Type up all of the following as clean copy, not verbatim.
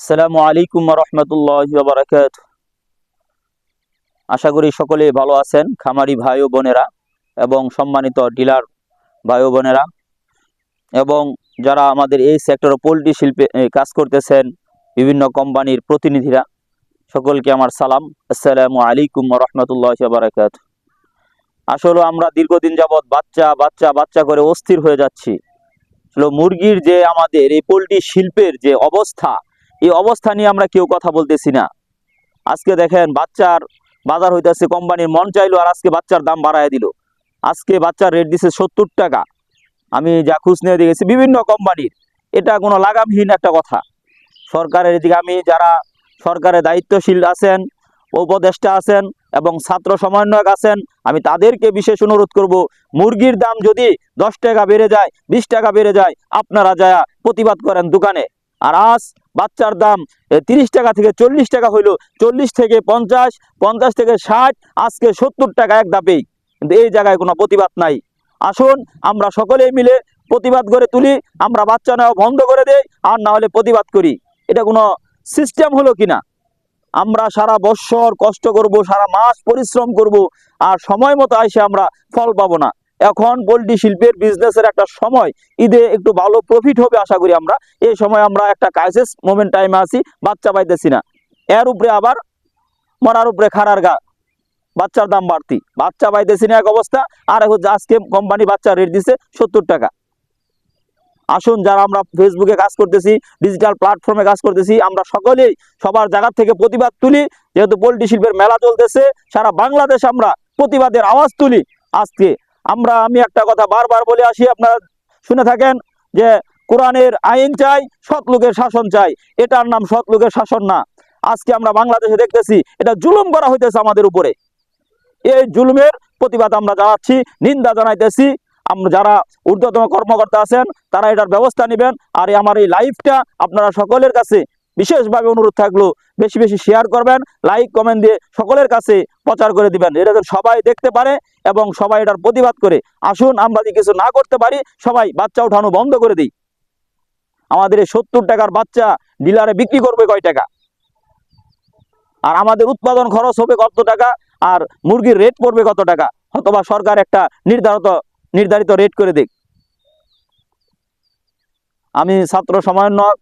আসসালামু আলাইকুম ওয়া রাহমাতুল্লাহি ওয়া বারাকাতুহু। আশা করি সকলে ভালো আছেন, খামারি ভাই ও বোনেরা এবং সম্মানিত ডিলার ভাই ও বোনেরা এবং যারা আমাদের এই সেক্টরে পোল্ট্রি শিল্পে কাজ করতেছেন, বিভিন্ন কোম্পানির প্রতিনিধিরা, সকলকে আমার সালাম। আসসালামু আলাইকুম ওয়া রাহমাতুল্লাহি ওয়া বারাকাতুহু। আসলে আমরা দীর্ঘদিন যাবৎ বাচ্চা বাচ্চা বাচ্চা করে অস্থির হয়ে যাচ্ছি। মুরগির যে আমাদের এই পোল্ট্রি শিল্পের যে অবস্থা, এই অবস্থা নিয়ে আমরা কেউ কথা বলতেছি না। আজকে দেখেন বাচ্চার বাজার হইতেছে, কোম্পানির মন চাইলো আর আজকে বাচ্চার দাম বাড়ায় দিল। আজকে বাচ্চার রেট দিছে 70 টাকা। আমি যা খোঁজ নিয়ে দেখেছি বিভিন্ন কোম্পানির, এটা কোনো লাগামহীন একটা কথা। সরকারের এদিকে আমি যারা সরকারের দায়িত্বশীল আছেন, উপদেষ্টা আছেন এবং ছাত্র সমন্বয়ক আছেন, আমি তাদেরকে বিশেষ অনুরোধ করব, মুরগির দাম যদি 10 টাকা বেড়ে যায়, 20 টাকা বেড়ে যায়, আপনারা যা প্রতিবাদ করেন দোকানে। আর আজ বাচ্চার দাম 30 টাকা থেকে 40 টাকা হইলো, 40 থেকে 50, 50 থেকে 60, আজকে 70 টাকা এক ধাপেই। কিন্তু এই জায়গায় কোনো প্রতিবাদ নাই। আসুন আমরা সকলেই মিলে প্রতিবাদ করে তুলি, আমরা বাচ্চা নেওয়া বন্ধ করে দেই, আর না হলে প্রতিবাদ করি। এটা কোনো সিস্টেম হলো কিনা? আমরা সারা বছর কষ্ট করব, সারা মাস পরিশ্রম করব, আর সময় মতো এসে আমরা ফল পাবো না। এখন পোল্ট্রি শিল্পের বিজনেসের একটা সময়, ঈদে একটু ভালো প্রফিট হবে আশা করি আমরা। এই সময় আমরা একটা ক্রাইসিস মোমেন্ট টাইমে আছি, বাচ্চা পাইতেছি না। এর উপরে আবার মরার উপরে খাড়ার গা, বাচ্চার দাম বাড়তি, বাচ্চা পাইতেছি না এক অবস্থা। আর এখন আজকে কোম্পানি বাচ্চা রেট দিছে 70 টাকা। আসুন যারা আমরা ফেসবুকে কাজ করতেছি, ডিজিটাল প্ল্যাটফর্মে কাজ করতেছি, আমরা সকলেই সবার জায়গা থেকে প্রতিবাদ তুলি। যেহেতু পোল্ট্রি শিল্পের মেলা চলতেছে, সারা বাংলাদেশ আমরা প্রতিবাদের আওয়াজ তুলি। আজকে আমি একটা কথা বারবার বলে আসি, আপনারা শুনে থাকেন যে কোরআনের আইন চাই, সৎ লোকের শাসন চাই। এটার নাম সৎ লোকের শাসন না। আজকে আমরা বাংলাদেশে দেখতেছি এটা জুলুম করা হইতেছে আমাদের উপরে। এই জুলুমের প্রতিবাদ আমরা জানাচ্ছি, নিন্দা জানাইতেছি। আমরা যারা ঊর্ধ্বতন কর্মকর্তা আছেন তারা এটার ব্যবস্থা নেবেন। আর আমার এই লাইভটা আপনারা সকলের কাছে বিশেষভাবে অনুরোধ থাকলো, বেশি বেশি শেয়ার করবেন, লাইক কমেন্ট দিয়ে সকলের কাছে প্রচার করে দিবেন, এটা যেন সবাই দেখতে পারে এবং সবাই এটার প্রতিবাদ করে। আসুন আমরা যদি কিছু না করতে পারি, সবাই বাচ্চা উঠানো বন্ধ করে দিই। আমাদের এই 70 টাকার বাচ্চা ডিলারে বিক্রি করবে কয় টাকা? আর আমাদের উৎপাদন খরচ হবে কত টাকা? আর মুরগির রেট পড়বে কত টাকা? অথবা সরকার একটা নির্ধারিত রেট করে দিক। আমি ছাত্র সমন্বয়ক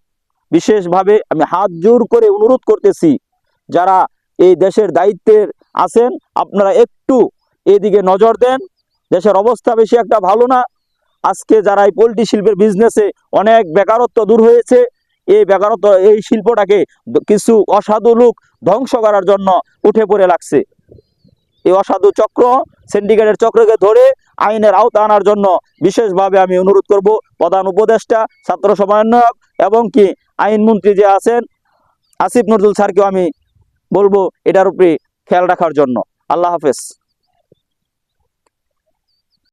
বিশেষভাবে আমি হাত জোর করে অনুরোধ করতেছি, যারা এই দেশের দায়িত্বের আছেন আপনারা একটু এদিকে নজর দেন। দেশের অবস্থা বেশি একটা ভালো না। আজকে যারা এই পোল্ট্রি শিল্পের বিজনেসে অনেক বেকারত্ব দূর হয়েছে, এই বেকারত্ব এই শিল্পটাকে কিছু অসাধু লোক ধ্বংস করার জন্য উঠে পড়ে লাগছে। এই অসাধু চক্র, সিন্ডিকেটের চক্রকে ধরে আইনের আওতা আনার জন্য বিশেষভাবে আমি অনুরোধ করব প্রধান উপদেষ্টা, ছাত্র সমন্বয়ক এবং কি আইনমন্ত্রী যে আছেন আসিফ নজরুল স্যারকেও আমি বলবো এটার উপরে খেয়াল রাখার জন্য। আল্লাহ হাফেজ।